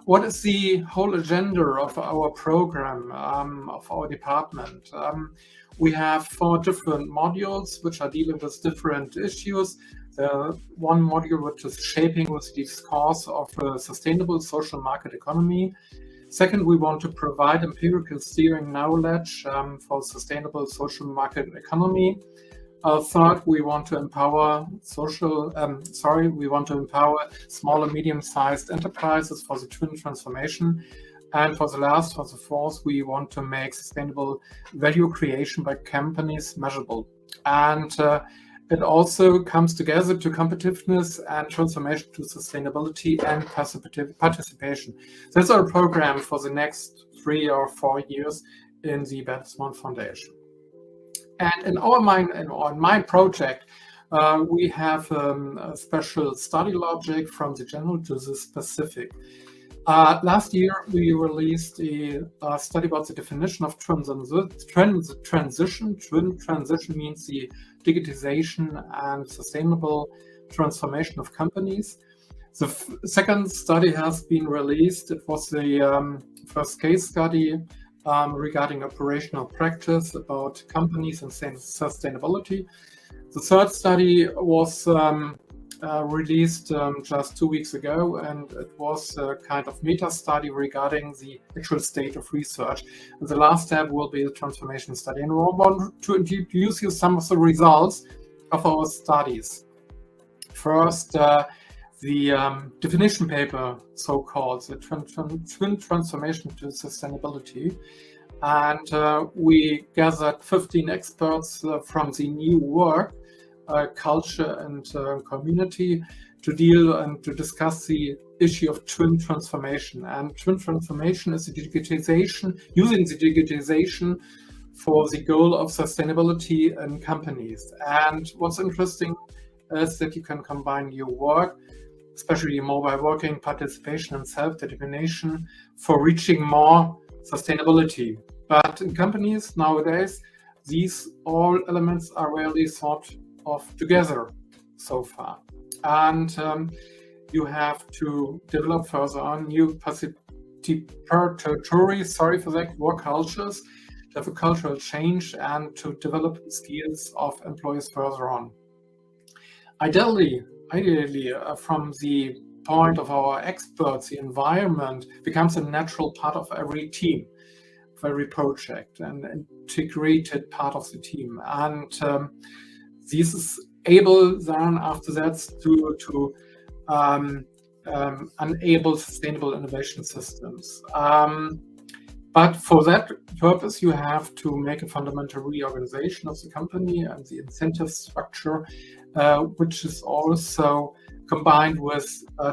What is the whole agenda of our program, of our department? We have 4 different modules which are dealing with different issues. The one module which is shaping with the discourse of a sustainable social market economy. Second, we want to provide empirical steering knowledge for sustainable social market economy. Third, we want to empower small and medium-sized enterprises for the twin transformation. And for the fourth, we want to make sustainable value creation by companies measurable. And it also comes together to competitiveness and transformation to sustainability and participation. That's our program for the next 3 or 4 years in the Bertelsmann Foundation. And in my project, we have a special study logic from the general to the specific. Last year, we released a study about the definition of transition. Twin transition means the digitization and sustainable transformation of companies. The second study has been released. It was the first case study regarding operational practice about companies and sustainability. The third study was released just 2 weeks ago, and it was a kind of meta study regarding the actual state of research. And the last step will be the transformation study. And we want to introduce you some of the results of our studies. First, the definition paper, so-called, the twin transformation to sustainability. And we gathered 15 experts from the new work, culture and community to deal and to discuss the issue of twin transformation. And twin transformation is the digitization, using the digitization for the goal of sustainability in companies. And what's interesting is that you can combine your work, especially mobile working, participation and self-determination for reaching more sustainability. But in companies nowadays, these all elements are rarely thought of together so far. And you have to develop further on new participatory, work cultures, to have a cultural change and to develop skills of employees further on. Ideally, from the point of our experts, the environment becomes a natural part of every team, of every project, an integrated part of the team. And this is able then after that to enable sustainable innovation systems. But for that purpose, you have to make a fundamental reorganization of the company and the incentive structure, which is also combined with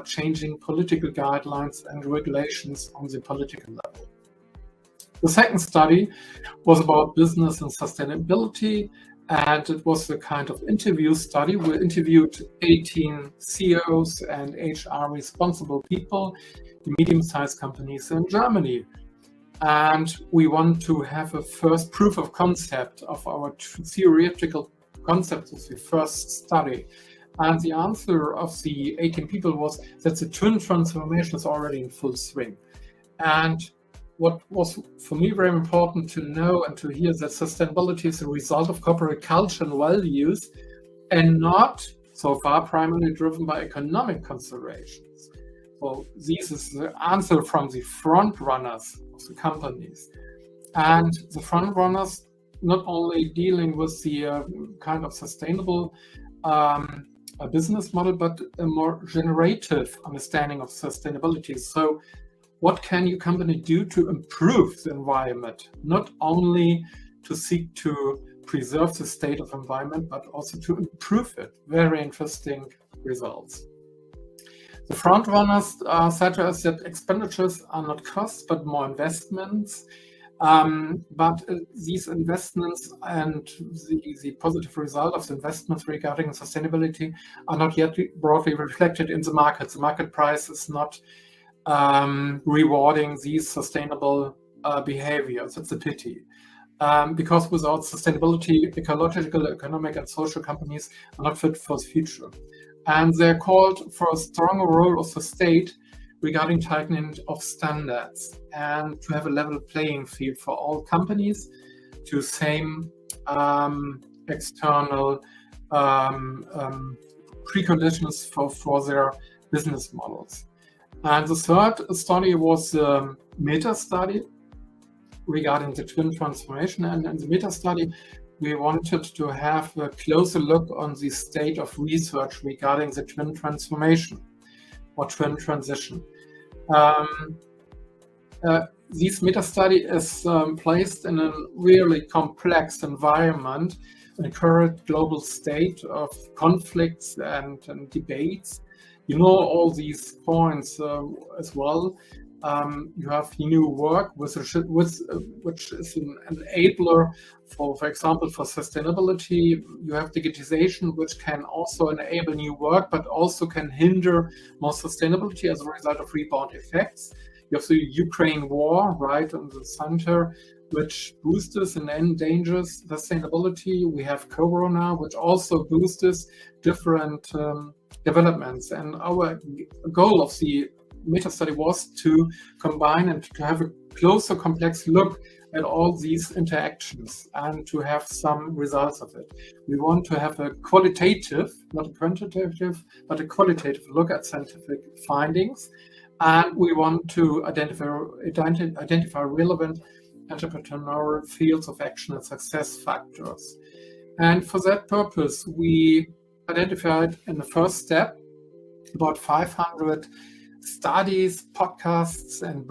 changing political guidelines and regulations on the political level. The second study was about business and sustainability, and it was a kind of interview study. We interviewed 18 CEOs and HR responsible people in medium-sized companies in Germany. And we want to have a first proof of concept of our theoretical concepts of the first study. And the answer of the 18 people was that the twin transformation is already in full swing. And what was for me very important to know and to hear that sustainability is a result of corporate culture and values and not so far primarily driven by economic considerations. So this is the answer from the front runners of the companies. And the front runners not only dealing with the kind of sustainable business model, but a more generative understanding of sustainability. So what can your company do to improve the environment, not only to seek to preserve the state of environment, but also to improve it? Very interesting results. The front runners said to us that expenditures are not costs, but more investments. But these investments and the positive result of the investments regarding sustainability are not yet broadly reflected in the market. The market price is not rewarding these sustainable behaviors. It's a pity. Because without sustainability, ecological, economic, and social companies are not fit for the future. And they're called for a stronger role of the state regarding tightening of standards and to have a level playing field for all companies to same external preconditions for their business models. And the third study was a meta study regarding the twin transformation. And in the meta study, we wanted to have a closer look on the state of research regarding the twin transformation or twin transition. This meta study is placed in a really complex environment, in a current global state of conflicts and debates. You know all these points as well. You have new work which is an enabler for example, for sustainability. You have digitization, which can also enable new work, but also can hinder more sustainability as a result of rebound effects. You have the Ukraine war right in the center, which boosts and endangers sustainability. We have Corona, which also boosts different developments. And our goal of the meta study was to combine and to have a closer, complex look at all these interactions and to have some results of it. We want to have a qualitative, not a quantitative, but a qualitative look at scientific findings. And we want to identify relevant entrepreneurial fields of action and success factors. And for that purpose, we identified in the first step about 500 studies, podcasts, and